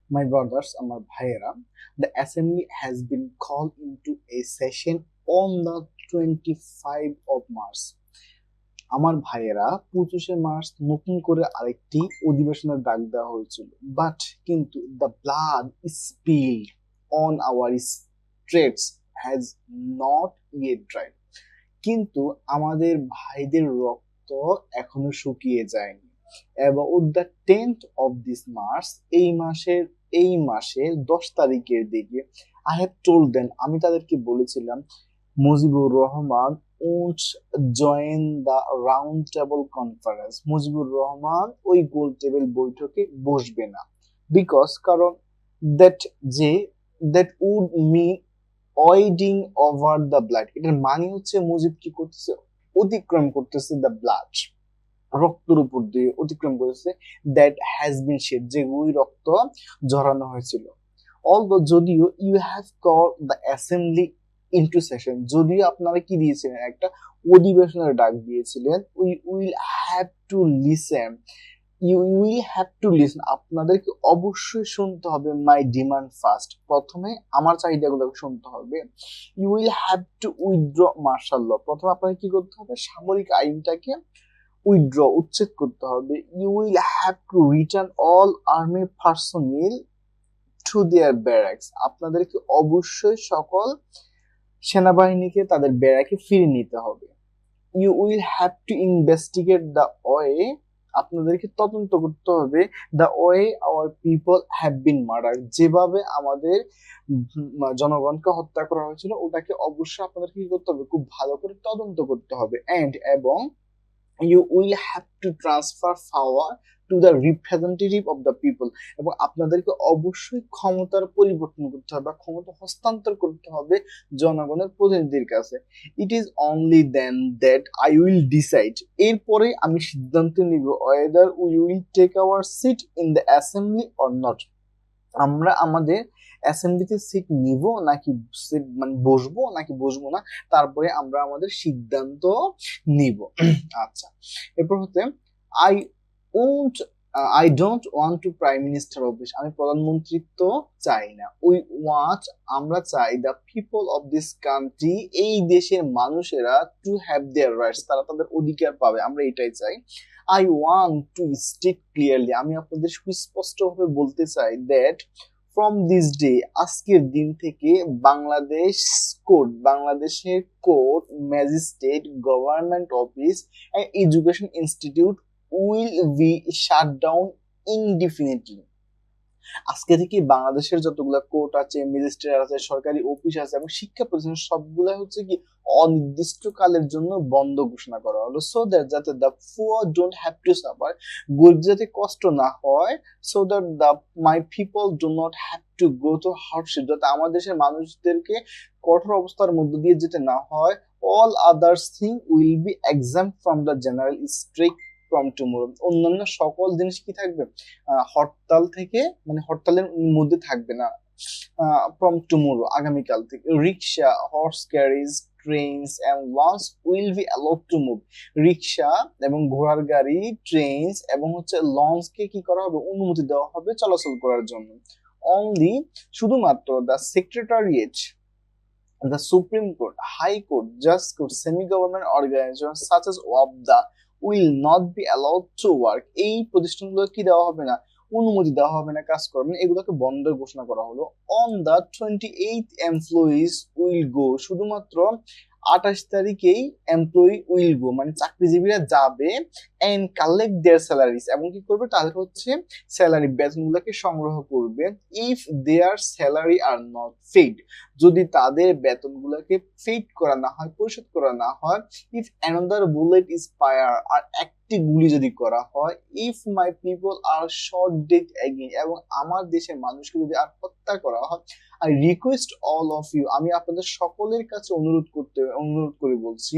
My brothers, আমার ভাইয়েরা, the assembly has been called into a session on the 25 of March. আমার ভাইয়েরা 25শে March নতুন করে আরেকটি অধিবেশনের ডাক দেওয়া হয়েছিল, বাট কিন্তু the blood spilled on our streets has not yet dried. কিন্তু আমাদের ভাইদের রক্ত এখনো শুকিয়ে যায়নি। About the 10th of this March, এই মাসের 10 তারিখের দিকে I have told them, আমি তাদেরকে বলেছিলাম, Mujibur Rahman won't join the round table conference. Mujibur Rahman ওই গোল টেবিল বৈঠকে বসবে না, বিকজ কারণ that যে that would mean wading over the blood. এটার মানে হচ্ছে মুজিব কি করতেছে, অতিক্রম করতেছে দ্য ব্লাড, রক্তের উপর দিয়ে অতিক্রম করেছে, দ্যাট হ্যাজ বিন শেড, যে ওই রক্ত ঝরানো হয়েছিল। অলদো যদিও you have call the assembly into session, যদিও আপনারা কি দিয়েছিলেন, একটা অধিবেশনের ডাক দিয়েছিলেন, we will have to listen, you will have to listen, আপনাদেরকে অবশ্যই শুনতে হবে। মাই ডিমান্ড ফার্স্ট, প্রথমে আমার চাহিদাগুলো শুনতে হবে। You will have to withdraw martial law, প্রথমে আপনাকে কি করতে হবে, সামরিক আইনটাকে উচ্ছেদ করতে হবে। You will have to return all army personnel to their barracks, আপনাদেরকে অবশ্যই সকল সেনাবাহিনীকে তাদের ব্যারাকে ফিরে নিতে হবে। You will have to investigate the way, আপনাদেরকে তদন্ত করতে হবে, the way our people have been murder, যেভাবে আমাদের জনগণকে হত্যা করা হয়েছিল, ওটাকে অবশ্যই আপনাদেরকে কি করতে হবে, খুব ভালো করে তদন্ত করতে হবে। এবং you will have to transfer power to the representative of the people, এবং আপনাদেরকে অবশ্যই ক্ষমতার পরিবর্তন করতে হবে বা ক্ষমতা হস্তান্তর করতে হবে জনগণের প্রতিনিধির কাছে। It is only then that I will decide, এরপরে আমি সিদ্ধান্ত নিব, whether we will take our seat in the assembly or not, আমরা আমাদের অ্যাসেম্বলিতে সিট নিব নাকি সিট মানে বসবো নাকি বসবো না, তারপরে আমরা আমাদের সিদ্ধান্ত নিব। আচ্ছা, এরপর হচ্ছে I won't I don't want to prime minister office, আমি প্রধানমন্ত্রিত্ব চাই না। উই ওয়ান্ট, আমরা চাই, the people of this country, এই দেশের মানুষেরা, টু হ্যাভ দেয়ার রাইটস, তারা তাদের অধিকার পাবে, আমরা এটাই চাই। I want to state clearly, আমি আপনাদের সুস্পষ্টভাবে বলতে চাই, দ্যাট ফ্রম দিস ডে, আজকের দিন থেকে বাংলাদেশের court, magistrate, government office and education institute will be shut down indefinitely. আজকে থেকে বাংলাদেশের যতগুলা কোর্ট আছে, ম্যাজিস্ট্রেট আছে, সরকারি অফিস আছে এবং শিক্ষা প্রতিষ্ঠান সবগুলা হচ্ছে কি অনির্দিষ্টকালের জন্য বন্ধ ঘোষণা করা হলো, সো দ্যাট যাতে the poor don't have to suffer, গরিব যাতে কষ্ট না হয়, so that the my people do not have to go through hardship, যাতে আমাদের দেশের মানুষদেরকে কঠোর অবস্থার মধ্য দিয়ে যেতে না হয়। All others thing will be exempt from the general strike from tomorrow, অন্যান্য সকল জিনিস কি থাকবে, হরতাল থেকে, মানে হরতালের মধ্যে থাকবে না, ফ্রম টুমোরো, আগামীকাল থেকে। Rickshaw, horse carriage, trains and launch will be allowed to move, রিক্সা এবং ঘোড়ার গাড়ি, ট্রেনস এবং হচ্ছে লঞ্চকে কি করা হবে, অনুমতি দেওয়া হবে চলাচল করার জন্য। অনলি, শুধুমাত্র the secretariat, the Supreme Court, High Court, Just Court, semi-government organizations such as WAPDA will not be allowed to work, এই প্রতিষ্ঠানগুলো কি দেওয়া হবে না, অনুমতি দেওয়া হবে না কাজ করবেন, এগুলোকে বন্ধ ঘোষণা করা হলো। On the 28th employees will go, শুধুমাত্র 28 তারিখেই এমপ্লয়ি উইল গো, মানে চাকরিজীবীরা যাবে, এন্ড কালেক্ট দেয়ার স্যালারিজ, এবং কি করবে, তাদের হচ্ছে স্যালারি, বেতনগুলোকে সংগ্রহ করবে। If their salary are not paid, যদি তাদের বেতনগুলোকে পেইড করা না হয়, পরিশোধ করা না হয়। If another bullet is fire, আর একটি গুলি যদি করা হয়। If my people are shot dead again, এবং আমার দেশের মানুষকে যদি আর হত্যা করা হয়। I request all of you, আমি আপনাদের সকলের কাছে অনুরোধ করে বলছি,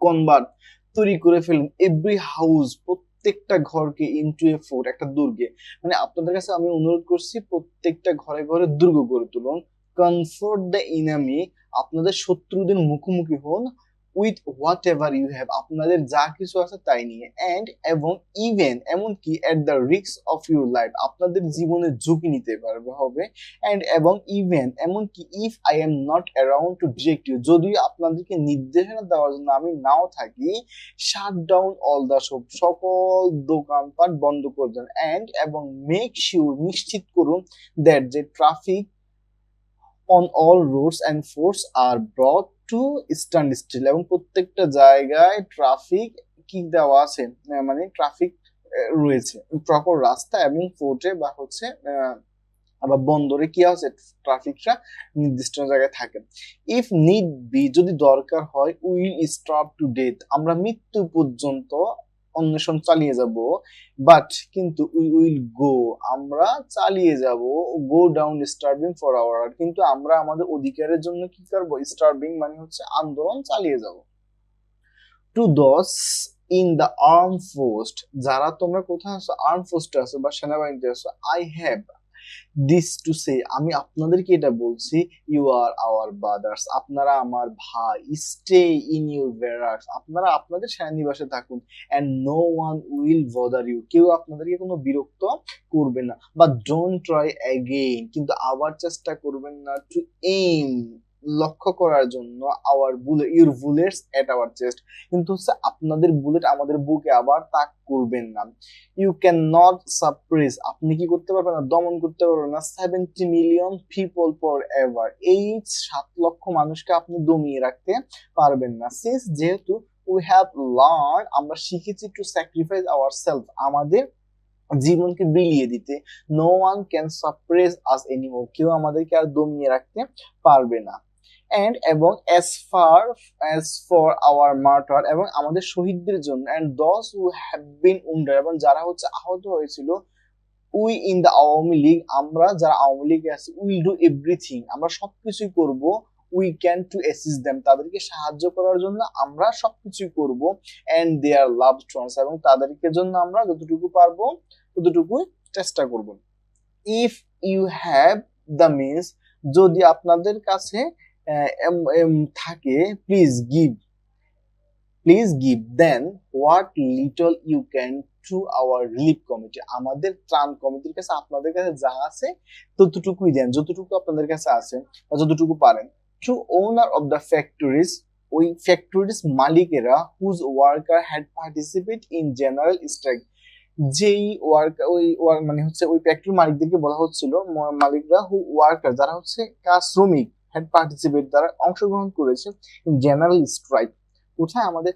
কনভার্ট, তৈরি করে ফেলুন, এভরি হাউস, প্রত্যেকটা ঘরকে, ইনটু এ ফোর্ট, একটা দুর্গে, মানে আপনাদের কাছে আমি অনুরোধ করছি প্রত্যেকটা ঘরে ঘরে দুর্গ গড়ে তুলুন। কনফ্রন্ট দ্য এনিমি, আপনাদের শত্রুদের মুখোমুখি হন। With whatever you have, আপনাদের যা কিছু আছে তাই নিয়ে, অ্যান্ড এবং ইভেন এমনকি at the risk of your life, আপনাদের জীবনের ঝুঁকি নিতে পারবে হবে, অ্যান্ড এবং ইভেন এমনকি if I am not around to direct you, যদি আপনাদেরকে নির্দেশনা দেওয়ার জন্য আমি নাও থাকি, shut down all the shop, সকল দোকানপাট বন্ধ করে দেন, অ্যান্ড এবং মেক শিওর, নিশ্চিত করুন, দ্যাট যে traffic on all roads and force are brought to stand still, এবং প্রত্যেকটা জায়গায় ট্রাফিক কি দেওয়া আছে, মানে ট্রাফিক রয়েছে প্রপার রাস্তা এবং ফোর্টে বা হচ্ছে আবার বন্দরে কি আছে, ট্রাফিকরা নির্দিষ্ট জায়গায়ায় থাকে। ইফ নিড বি, যদি দরকার হয়, উইল স্টপ টু ডেথ, আমরা মৃত্যু পর্যন্ত অন্বেষণ চালিয়ে যাব, বাট কিন্তু উই উইল গো, আমরা চালিয়ে যাব, go down starving for our, কিন্তু আমরা আমাদের অধিকারের জন্য কি করব, স্টার্ভিং মানে হচ্ছে আন্দোলন চালিয়ে যাব। Two those in the arm force, যারা তোমরা কোথায় আছো, আর্ম ফোর্সে আছো বা সেনাবাহিনীতে আছো, I have this to say, আমি আপনাদেরকে এটা বলছি, ইউ আর আওয়ার ব্রাদার্স, আপনারা আমার ভাই, স্টে ইন ইউর ব্যারাকস, আপনারা আপনাদের সেনানিবাসে থাকুন, and no one will bother you, কেউ আপনাদেরকে কোনো বিরক্ত করবে না, বা ডোন্ট ট্রাই অ্যাগেইন, কিন্তু আবার চেষ্টা করবেন না, টু এইম, লক্ষ্য করার জন্য, our bullet, your bullets at our chest, কিন্তু হচ্ছে আপনাদের বুলেট আমাদের বুকে আবার তাক করবেন না। ইউ ক্যান নট সাপ্রেস, আপনি কি করতে পারবেন না, দমন করতে পারবেন না, 70 মিলিয়ন পিপল ফর এভার, এই 7 লক্ষ মানুষকে আপনি দমিয়ে রাখতে পারবেন না। সিন্স, যেহেতু উই হ্যাভ লার্ন, আমরা শিখেছি, টু স্যাক্রিফাইস আওয়ার সেলফ, আমাদের জীবনকে বিলিয়ে দিতে, no one can suppress us anymore, কেউ আমাদেরকে আর দমিয়ে রাখতে পারবে না। এন্ড এবং অ্যাজ ফর আওয়ার মার্টার, এবং আমাদের শহীদদের জন্য, এন্ড দস হু হ্যাভ বিন উন্ডার, এবং যারা হচ্ছে আহত হয়েছিল, we in the Awami League, আমরা যারা আওয়ামী লীগে আছি, উইল ডু এভরিথিং, আমরা সবকিছুই করব, we can two assist them, তাদেরকে সাহায্য করার জন্য আমরা সবকিছুই করব, এন্ড দেয়ার লাভড ওয়ান্স, এবং তাদেরকে জন্য আমরা যতটুকু পারবো ততটুকু চেষ্টা করব। If you have the means, যদি আপনাদের কাছে থাকে, please give then what little you can to our relief committee, আমাদের ত্রাণ কমিটির কাছে আপনাদের কাছে যা আছে ততটুকুই দেন, যতটুকু আপনাদের কাছে আছে বা যতটুকু পারেন। To owner of the factories, ওই ফ্যাক্টরিজ মালিকেরা, whose worker had participate in general strike, যেই মানে হচ্ছে ওই ফ্যাক্টরি মালিকদেরকে বলা হচ্ছিল, মালিকরা, হু ওয়ার্কার, যারা হচ্ছে শ্রমিক, হ্যাড পার্টিসিপেট, যারা অংশগ্রহণ করেছে ইন জেনারেল স্ট্রাইক, কোথায়, আমাদের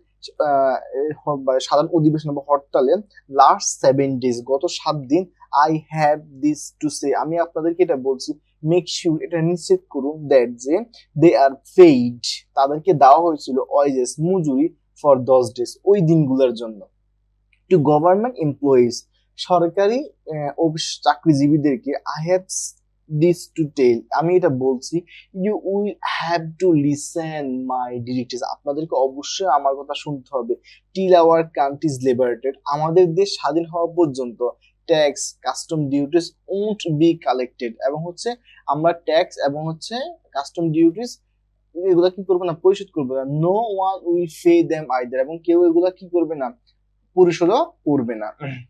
সাধারণ অধিবেশন বা হরতালে, লাস্ট 7 days, গত 7 দিন, I have this to say, আমি আপনাদেরকে এটা বলছি, মেক শিওর, এটা নিশ্চিত করুন, দ্যাট যে দে আর পেইড, তাদেরকে দেওয়া হয়েছিল ওয়াজেস, মজুরি, ফর দোজ ডেজ, ওই দিনগুলোর জন্য। টু গভর্নমেন্ট এমপ্লয়িজ, সরকারি চাকরিজীবীদেরকে, I have this to tell, আমি এটা বলছি, you will have to listen my directives, আপনাদেরকে অবশ্যই আমার কথা শুনতে হবে, till our country is liberated, আমাদের দেশ স্বাধীন হওয়া পর্যন্ত, tax custom duties won't be collected, এবং হচ্ছে আমরা ট্যাক্স এবং হচ্ছে কাস্টম ডিউটিস এগুলা কি করবো না, পরিশোধ করবো না, no one will pay them either, এবং কেউ এগুলা কি করবে না, পরিশোধও করবে না,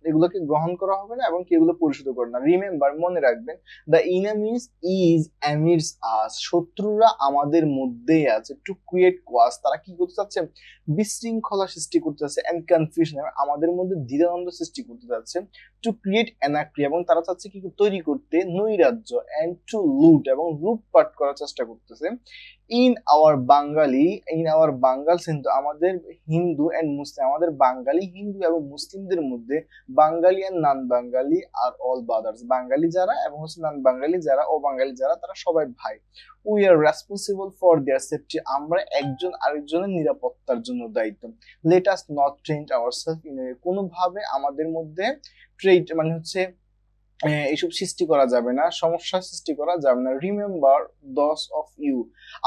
এগুলোকে গ্রহণ করা হবে না, এবং কেউ এগুলো পরিশোধ করবে না। রিমেম্বার, মনে রাখবেন, দ্য ইনেমিজ ইজ অ্যামিডস আস, শত্রুরা আমাদের মধ্যেই আছে, টু ক্রিয়েট কোয়াস, তারা কি করতে চাচ্ছে, বিশৃঙ্খলা সৃষ্টি করতে চাচ্ছে, এন্ড কনফিউশন, আমাদের মধ্যে দ্বিধাদ্বন্দ্ব সৃষ্টি করতে চাচ্ছে, টু ক্রিয়েট অ্যানার্কি, এবং তারা চাচ্ছে কি তৈরি করতে, নৈরাজ্য, এন্ড টু লুট, এবং লুটপাট করার চেষ্টা করতেছে, ইন আওয়ার বাঙ্গাল কিন্তু আমাদের হিন্দু এন্ড মুসলিম, আমাদের বাঙালি হিন্দু এবং মুসলিমদের মধ্যে, Bengali and non Bengali are all brothers, Bengali যারা এবং হচ্ছে নন বাঙালি যারা, ও বাঙালি যারা, তারা সবাই ভাই। We are responsible for their safety, আমরা একজন আরেকজনের নিরাপত্তার জন্য দায়িত্ব। Let us not trend ourself in, কোনোভাবে আমাদের মধ্যে ট্রেড মানে হচ্ছে এইসব সৃষ্টি করা যাবে না, সমস্যা সৃষ্টি করা যাবে না। রিমেম্বার দস অফ ইউ,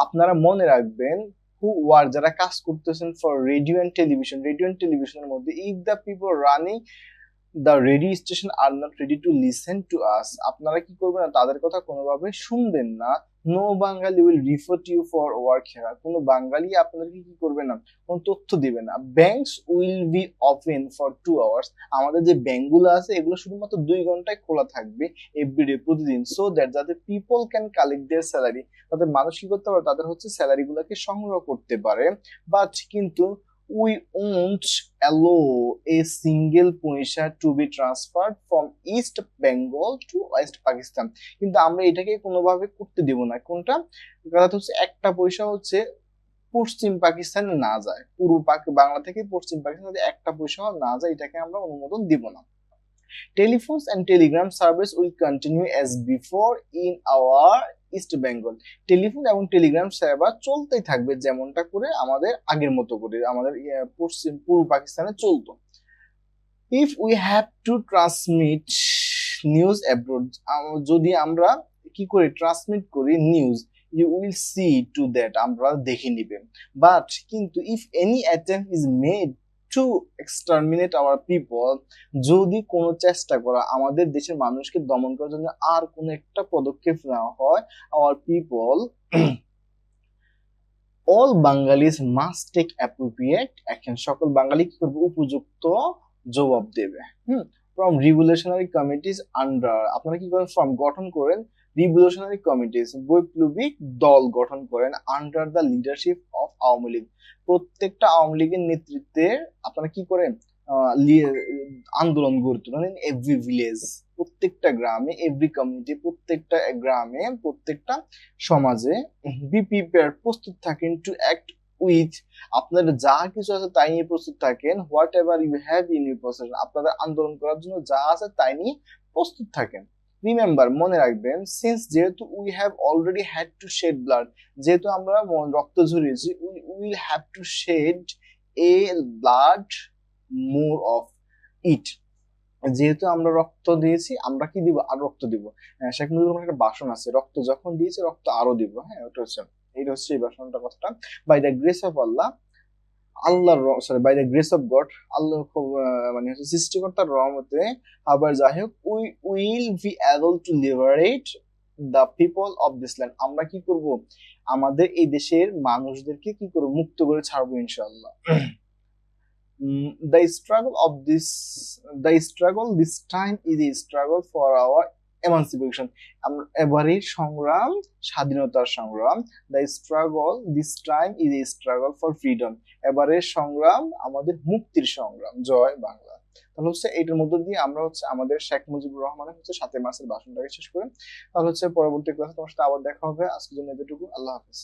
আপনারা মনে রাখবেন, হু ওয়ার, যারা কাজ করতেছেন, ফর রেডিও এন্ড টেলিভিশনের মধ্যে, if the people running the radio station are not ready to listen to us, আপনারা কি করবেন না, তাদের কথা কোনোভাবে শুনবেন না। No Bengali will refer to you for work here, কোনো বাঙালি আপনাদেরকে কি করবে না, কোনো তথ্য দিবে না। Banks will be open for 2 hours, আমাদের যে ব্যাংকগুলো আছে এগুলো শুধুমাত্র 2 ঘন্টায় খোলা থাকবে এভরিডে, প্রতিদিন, সো দ্যাট যাতে people can collect their salary, তাদের মানুষ কি করতে পারে, তাদের হচ্ছে স্যালারি গুলাকে সংগ্রহ করতে পারে। বাট কিন্তু we won't allow a single পয়সা to be transferred from East Bengal to West Pakistan, কিন্তু আমরা এটাকে কোনোভাবে করতে দেব না। কোনটা কথা হচ্ছে, একটা পয়সা হচ্ছে পশ্চিম পাকিস্তানে না যায়, পূর্ব বাংলা থেকে পশ্চিম পাকিস্তানে একটা পয়সা না যায়, এটাকে আমরা অনুমোদন দিব না। Telephones and telegram service will continue as before in our east Bengal, telephone এবং টেলিগ্রাম সেবা চলতেই থাকবে যেমনটা করে আমাদের আগের মতো করে আমাদের পশ্চিম পূর্ব পাকিস্তানে চলতো। If we have to transmit news abroad, যদি আমরা কি করি ট্রান্সমিট করি news, you will see to that, আমরা দেখে নিবেন। বাট কিন্তু if any attempt is made to exterminate our people, যদি কোনো চেষ্টা করা আমাদের দেশের মানুষকে দমন করার জন্য আর কোনো একটা পদক্ষেপ নেওয়া হয়, our people all Bengalis must take appropriate action, সকল বাঙালি কি করবে, উপযুক্ত জবাব দেবে। ফ্রম রিভলিউশনারি কমিটিজ আন্ডার, আপনারা কি করেন, ফর্ম গঠন করেন রিভলিউশনারি কমিটিজ, বৈপ্লবিক দল গঠন করেন under the leadership of Awami League, প্রত্যেকটা আওয়ামী লীগের নেতৃত্বে আপনারা কি করেন আন্দোলন গড়ে তোলেন। এভরি ভিলেজ, প্রত্যেকটা গ্রামে, এভরি কমিউনিটি, প্রত্যেকটা গ্রামে, প্রত্যেকটা সমাজে, বি প্রিপেয়ার, প্রস্তুত থাকেন, টু অ্যাক্ট উইথ, আপনাদের যা কিছু আছে তাই নিয়ে প্রস্তুত থাকেন, whatever you have in your possession, আপনাদের আন্দোলন করার জন্য যা আছে তাই নিয়ে প্রস্তুত থাকেন। রিমেম্বার, মনে রাখবেন, সিন্স যেহেতু we have already had to shed blood, যেহেতু আমরা রক্ত ঝরিয়েছি, we will have to shed a blood more of it, যেহেতু আমরা রক্ত দিয়েছি আমরা কি দিব, আর রক্ত দিব। শেখ মুজিবুর রহমানের একটা ভাষণ আছে, রক্ত যখন দিয়েছে রক্ত আরো দিব। হ্যাঁ, ওটা হচ্ছে এইটা হচ্ছে এই ভাষণটা কথাটা। By the grace of Allah, আল্লাহর sorry by the grace of God, আল্লাহ মানে হচ্ছে সৃষ্টিকর্তার রহমতে, আবার যাই হোক, we will be able to liberate the people of this land, আমরা কি করব, আমাদের এই দেশের মানুষদেরকে কি করব, মুক্ত করে ছাড়বো ইনশাআল্লাহ। The struggle this time is a struggle for our emancipation, এবারের সংগ্রাম স্বাধীনতার সংগ্রাম। The struggle this time is a struggle for freedom, এবারের সংগ্রাম আমাদের মুক্তির সংগ্রাম। জয় বাংলা। তাহলে হচ্ছে এটার মধ্য দিয়ে আমরা হচ্ছে আমাদের শেখ মুজিবুর রহমানের হচ্ছে 7 মার্চের ভাষণটাকে শেষ করি। তাহলে হচ্ছে পরবর্তী ক্লাসে তোমার সাথে আবার দেখা হবে। আজকের জন্য এতটুকু, আল্লাহ হাফেজ।